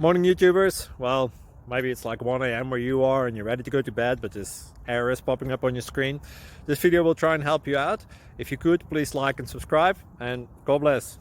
Morning YouTubers. Well, maybe it's like 1 a.m. where you are and you're ready to go to bed, but this error is popping up on your screen. This video will try and help you out. If you could, please like and subscribe, and God bless.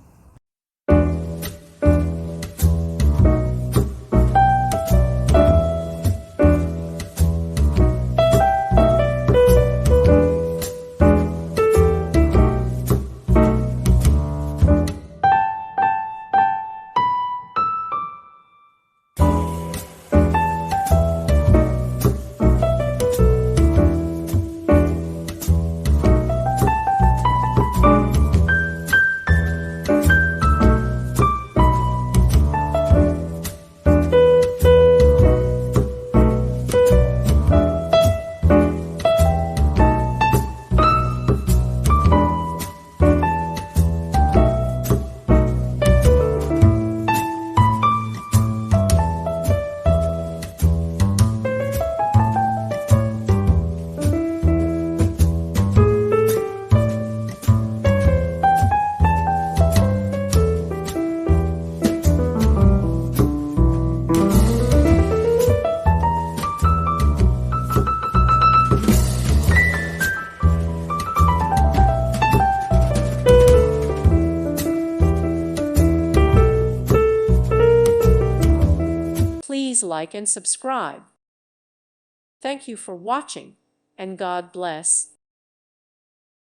Please like and subscribe. Thank you for watching, and God bless.